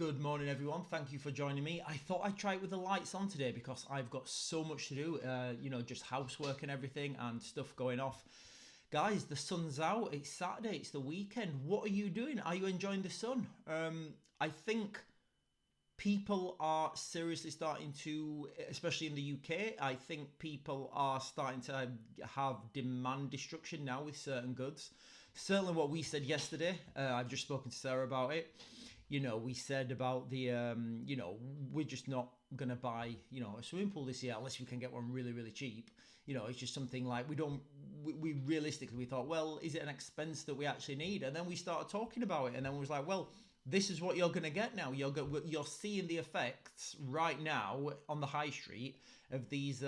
Good morning, everyone. Thank you for joining me. I thought I'd try it with the lights on today because I've got so much to do, just housework and everything and stuff going off. Guys, the sun's out. It's Saturday. It's the weekend. What are you doing? Are you enjoying the sun? I think people are seriously starting to, especially in the UK, I think people are starting to have demand destruction now with certain goods. Certainly what we said yesterday, I've just spoken to Sarah about it. We said about the, we're just not going to buy, a swimming pool this year unless we can get one really, really cheap. It's just something like we realistically, we thought, well, is it an expense that we actually need? And then we started talking about it and then we was like, well, this is what you're going to get now. You're seeing the effects right now on the high street of these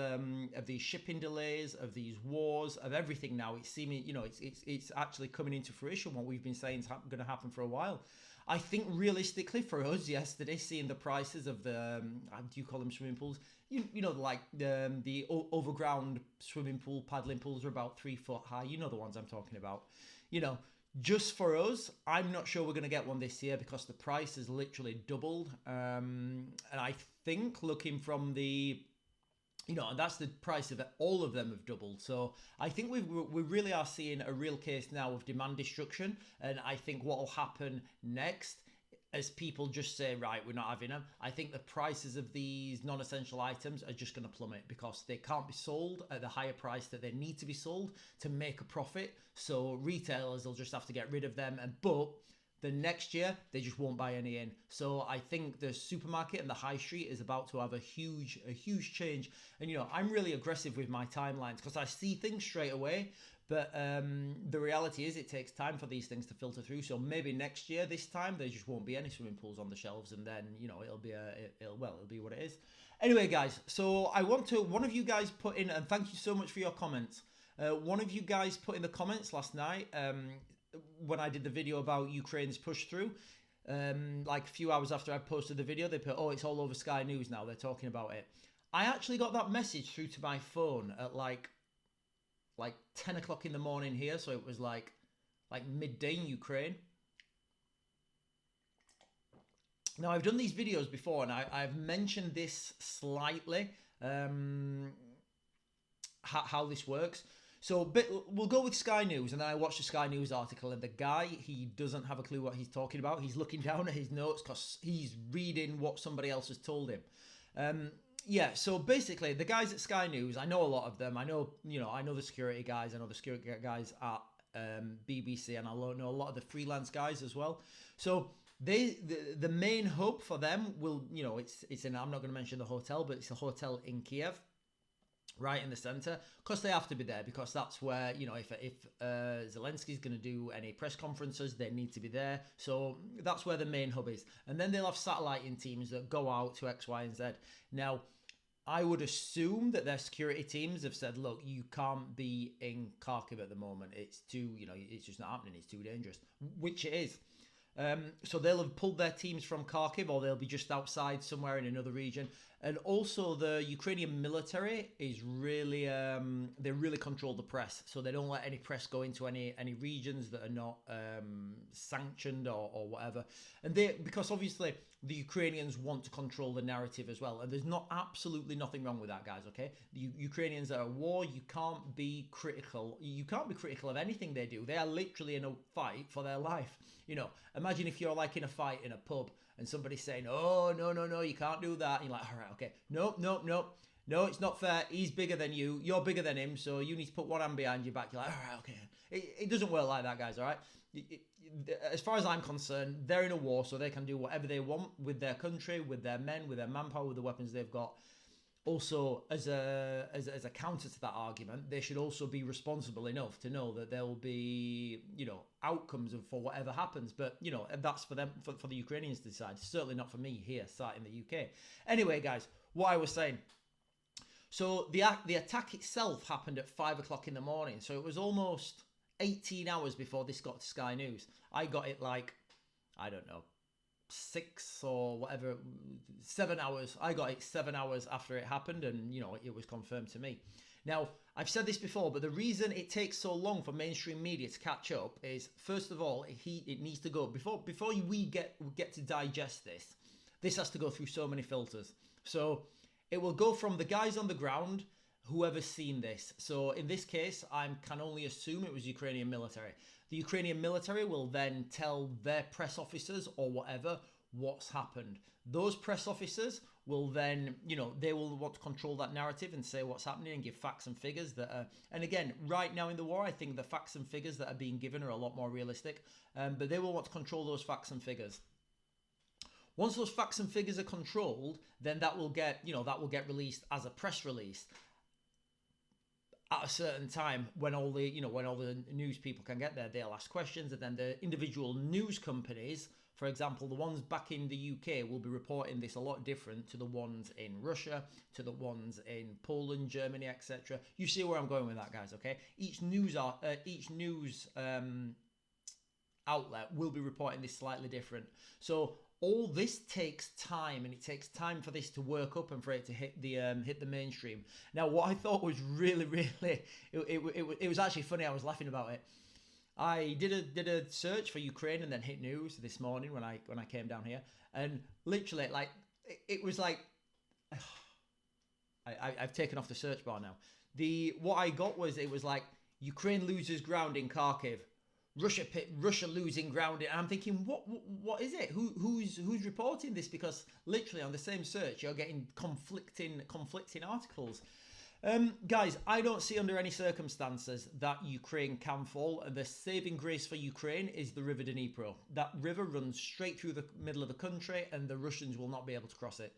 shipping delays, of these wars, of everything. Now it's seeming, it's actually coming into fruition. What we've been saying is going to happen for a while. I think realistically for us yesterday, seeing the prices of the do you call them swimming pools? The overground swimming pool, paddling pools are about 3 foot high. You know the ones I'm talking about. Just for us, I'm not sure we're going to get one this year because the price has literally doubled. And I think looking from the, and that's the price of it, all of them have doubled. So I think we really are seeing a real case now of demand destruction. And I think what will happen next, as people just say, right, we're not having them, I think the prices of these non-essential items are just going to plummet because they can't be sold at the higher price that they need to be sold to make a profit. So retailers will just have to get rid of them. But the next year, they just won't buy any in. So I think the supermarket and the high street is about to have a huge change. And, I'm really aggressive with my timelines because I see things straight away. But the reality is it takes time for these things to filter through. So maybe next year, this time, there just won't be any swimming pools on the shelves. And then, it'll be what it is. Anyway, guys, so one of you guys put in, and thank you so much for your comments. One of you guys put in the comments last night, when I did the video about Ukraine's push through, like a few hours after I posted the video, they put, oh, it's all over Sky News now. They're talking about it. I actually got that message through to my phone at like 10 o'clock in the morning here. So it was like midday in Ukraine. Now, I've done these videos before and I've mentioned this slightly, how this works. So we'll go with Sky News, and then I watched the Sky News article, and the guy, he doesn't have a clue what he's talking about. He's looking down at his notes because he's reading what somebody else has told him. So basically, the guys at Sky News, I know a lot of them. I know the security guys. I know the security guys at BBC, and I know a lot of the freelance guys as well. So the main hub for them will, it's in, I'm not going to mention the hotel, but it's a hotel in Kiev. Right in the center, because they have to be there, because that's where, if Zelensky's going to do any press conferences, they need to be there. So that's where the main hub is. And then they'll have satelliting teams that go out to X, Y, and Z. Now, I would assume that their security teams have said, look, you can't be in Kharkiv at the moment. It's too, it's just not happening. It's too dangerous, which it is. So they'll have pulled their teams from Kharkiv, or they'll be just outside somewhere in another region. And also the Ukrainian military is really, they really control the press. So they don't let any press go into any regions that are not sanctioned or whatever. And because obviously the Ukrainians want to control the narrative as well. And there's absolutely nothing wrong with that, guys, okay? The Ukrainians are at war. You can't be critical. You can't be critical of anything they do. They are literally in a fight for their life. Imagine if you're like in a fight in a pub and somebody's saying, oh, no, you can't do that. And you're like, all right, okay. No, it's not fair. He's bigger than you. You're bigger than him. So you need to put one hand behind your back. You're like, all right, okay. It doesn't work like that, guys, all right? As far as I'm concerned, they're in a war, so they can do whatever they want with their country, with their men, with their manpower, with the weapons they've got. Also, as a counter to that argument, they should also be responsible enough to know that there will be, outcomes for whatever happens. But, that's for them, for the Ukrainians to decide. Certainly not for me here, sat in the UK. Anyway, guys, what I was saying. So the attack itself happened at 5 o'clock in the morning. So it was almost 18 hours before this got to Sky News. I got it I don't know, 6 or whatever, 7 hours. I got it 7 hours after it happened, and it was confirmed to me. Now, I've said this before, but the reason it takes so long for mainstream media to catch up is, first of all, it needs to go before we get to digest this. This has to go through so many filters. So it will go from the guys on the ground, whoever's seen this. So in this case, I can only assume it was Ukrainian military. The Ukrainian military will then tell their press officers or whatever what's happened. Those press officers will then, they will want to control that narrative and say what's happening and give facts and figures that are, and again, right now in the war, I think the facts and figures that are being given are a lot more realistic, but they will want to control those facts and figures. Once those facts and figures are controlled, then that will get released as a press release at a certain time when all the news people can get there. They'll ask questions, and then the individual news companies, for example, the ones back in the UK, will be reporting this a lot different to the ones in Russia, to the ones in Poland, Germany, etc. You see where I'm going with that, guys, okay? Each news outlet will be reporting this slightly different. So all this takes time, and it takes time for this to work up and for it to hit the mainstream. Now, what I thought was really, it was actually funny. I was laughing about it. I did a search for Ukraine and then hit news this morning when I came down here, and literally it was like I've taken off the search bar now. What I got was, it was like, Ukraine loses ground in Kharkiv, Russia losing ground. And I'm thinking, what is it? Who's reporting this? Because literally on the same search, you're getting conflicting articles. Guys, I don't see under any circumstances that Ukraine can fall. The saving grace for Ukraine is the river Dnipro. That river runs straight through the middle of the country, and the Russians will not be able to cross it.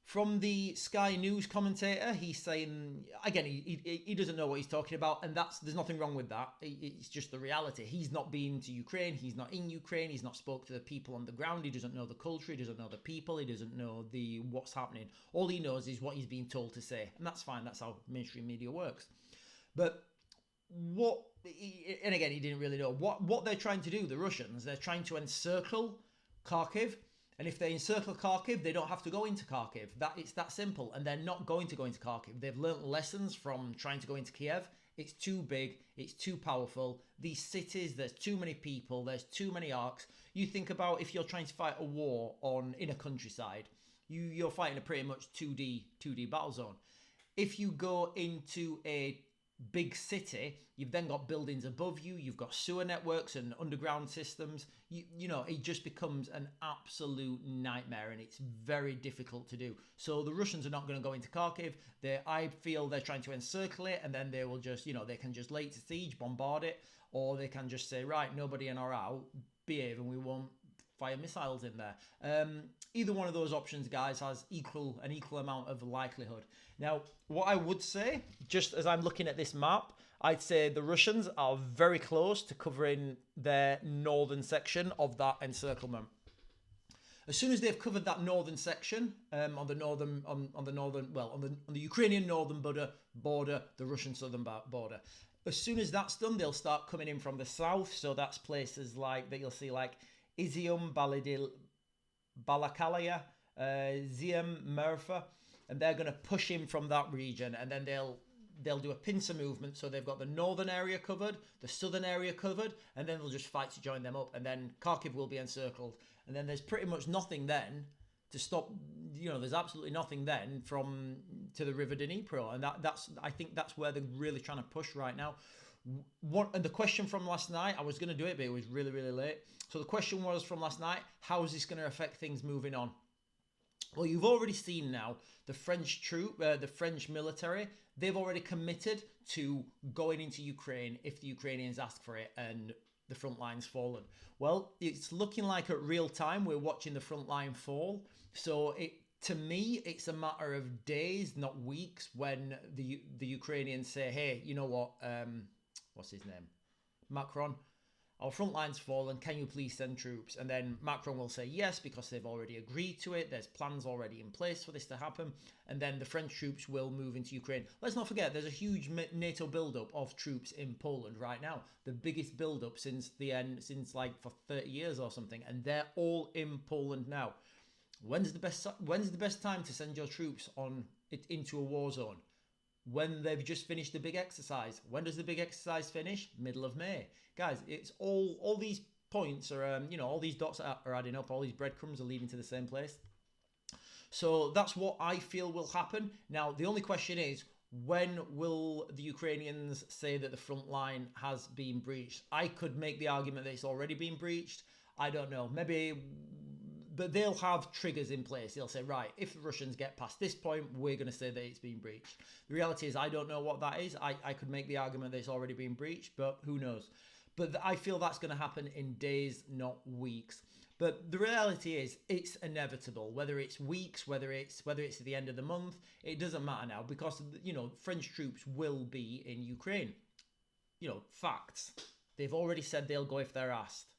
From the Sky News commentator, he's saying, again, he doesn't know what he's talking about, and there's nothing wrong with that. It's just the reality. He's not been to Ukraine, he's not in Ukraine, he's not spoke to the people on the ground, he doesn't know the culture, he doesn't know the people, he doesn't know what's happening. All he knows is what he's being told to say, and that's fine, that's how mainstream media works. But and again, he didn't really know what they're trying to do, the Russians. They're trying to encircle Kharkiv. And if they encircle Kharkiv, they don't have to go into Kharkiv. It's that simple. And they're not going to go into Kharkiv. They've learnt lessons from trying to go into Kiev. It's too big. It's too powerful. These cities, there's too many people. There's too many arcs. You think about if you're trying to fight a war in a countryside, you're fighting a pretty much 2D battle zone. If you go into a big city, you've then got buildings above you, you've got sewer networks and underground systems. It just becomes an absolute nightmare, and it's very difficult to do. So the Russians are not going to go into Kharkiv. I feel they're trying to encircle it, and then they will just, they can just lay to siege, bombard it, or they can just say, right, nobody in or out, behave, and we won't fire missiles in there. Either one of those options, guys, has an equal amount of likelihood. Now, what I would say, just as I'm looking at this map, I'd say the Russians are very close to covering their northern section of that encirclement. As soon as they've covered that northern section, on the Ukrainian northern border, the Russian southern border. As soon as that's done, they'll start coming in from the south. So that's places like that you'll see, like Izium, Balakalaya, Zium, Merfa, and they're going to push in from that region, and then they'll do a pincer movement. So they've got the northern area covered, the southern area covered, and then they'll just fight to join them up, and then Kharkiv will be encircled, and then there's pretty much nothing then to stop. There's absolutely nothing then to the river Dnipro, and I think that's where they're really trying to push right now. And the question from last night, I was going to do it, but it was really, really late. So the question was from last night: how is this going to affect things moving on? Well, you've already seen now the French military, they've already committed to going into Ukraine if the Ukrainians ask for it and the front line's fallen. Well, it's looking like at real time we're watching the front line fall. So to me, it's a matter of days, not weeks, when the Ukrainians say, hey, you know what, what's his name? Macron, our front line's fallen, can you please send troops? And then Macron will say yes, because they've already agreed to it. There's plans already in place for this to happen. And then the French troops will move into Ukraine. Let's not forget, there's a huge NATO buildup of troops in Poland right now. The biggest buildup since like for 30 years or something. And they're all in Poland now. When's the best time to send your troops into a war zone? When they've just finished the big exercise. When does the big exercise finish? Middle of May. Guys, it's all these points are, you know, all these dots are adding up. All these breadcrumbs are leading to the same place. So that's what I feel will happen. Now, the only question is, when will the Ukrainians say that the front line has been breached? I could make the argument that it's already been breached. I don't know. Maybe, but they'll have triggers in place. They'll say, right, if the Russians get past this point, we're going to say that it's been breached. The reality is, I don't know what that is. I could make the argument that it's already been breached, but who knows? But I feel that's going to happen in days, not weeks. But the reality is, it's inevitable. Whether it's weeks, whether it's at the end of the month, it doesn't matter now, because, you know, French troops will be in Ukraine. You know, facts. They've already said they'll go if they're asked.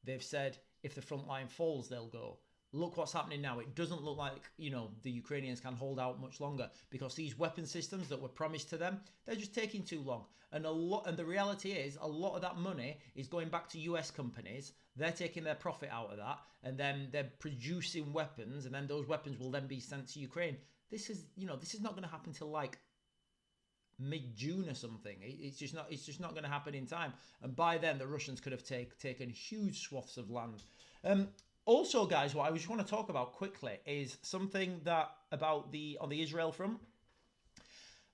They've said if the front line falls, they'll go. Look what's happening now. It doesn't look like, you know, the Ukrainians can hold out much longer, because these weapon systems that were promised to them, they're just taking too long. And the reality is, a lot of that money is going back to US companies. They're taking their profit out of that, and then they're producing weapons, and then those weapons will then be sent to Ukraine. This is not going to happen till like mid-June or something. It's just not going to happen in time. And by then, the Russians could have taken huge swaths of land. Also, guys, what I just want to talk about quickly is something that on the Israel front.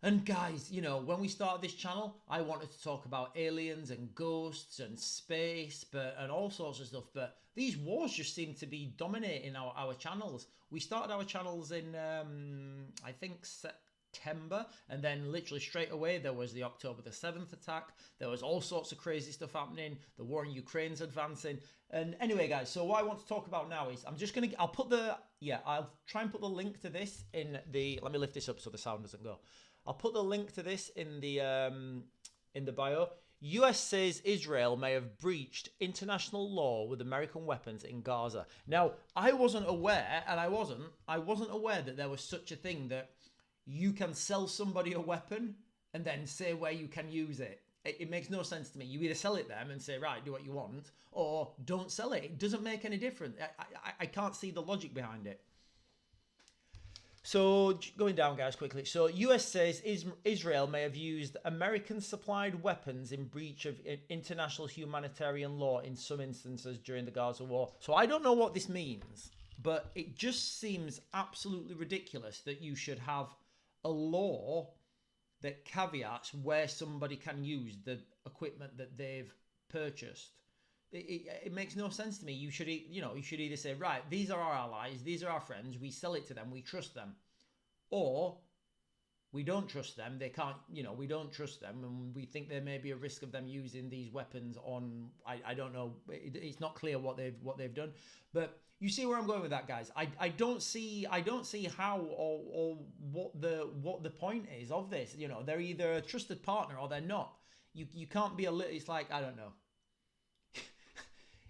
And guys, you know, when we started this channel, I wanted to talk about aliens and ghosts and space, and all sorts of stuff. But these wars just seem to be dominating our channels. We started our channels in, I think, September, and then literally straight away there was the October the 7th attack. There was all sorts of crazy stuff happening. The war in Ukraine's advancing. And anyway, guys, so what I want to talk about now is I'll try and put the link to this in the, let me lift this up so the sound doesn't go. I'll put the link to this in the bio. US says Israel may have breached international law with American weapons in Gaza. Now, I wasn't aware that there was such a thing that you can sell somebody a weapon and then say where you can use it. It makes no sense to me. You either sell it them and say, right, do what you want, or don't sell it. It doesn't make any difference. I can't see the logic behind it. So, going down, guys, quickly. So, US says Israel may have used American-supplied weapons in breach of international humanitarian law in some instances during the Gaza war. So, I don't know what this means, but it just seems absolutely ridiculous that you should have a law that caveats where somebody can use the equipment that they've purchased. It makes no sense to me. You should either say, right, these are our allies, these are our friends, we sell it to them, we trust them, or we don't trust them. They can't, we don't trust them, and we think there may be a risk of them using these weapons on. I don't know. It's not clear what they've done, but you see where I'm going with that, guys. I don't see how or what the point is of this. They're either a trusted partner or they're not. You can't be it's like, I don't know.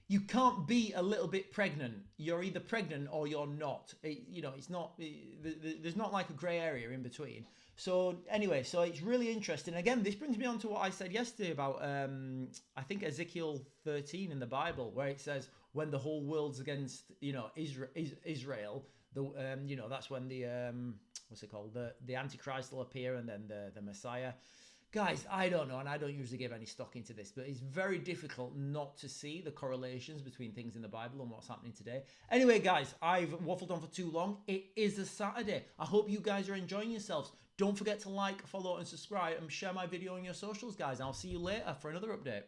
You can't be a little bit pregnant. You're either pregnant or you're not. It's not. There's not like a grey area in between. So anyway, so it's really interesting. Again, this brings me on to what I said yesterday about I think Ezekiel 13 in the Bible, where it says when the whole world's against Israel, that's when the what's it called, the Antichrist will appear, and then the Messiah. Guys, I don't know, and I don't usually give any stock into this, but it's very difficult not to see the correlations between things in the Bible and what's happening today. Anyway, guys, I've waffled on for too long. It is a Saturday. I hope you guys are enjoying yourselves. Don't forget to like, follow, and subscribe, and share my video on your socials, guys. I'll see you later for another update.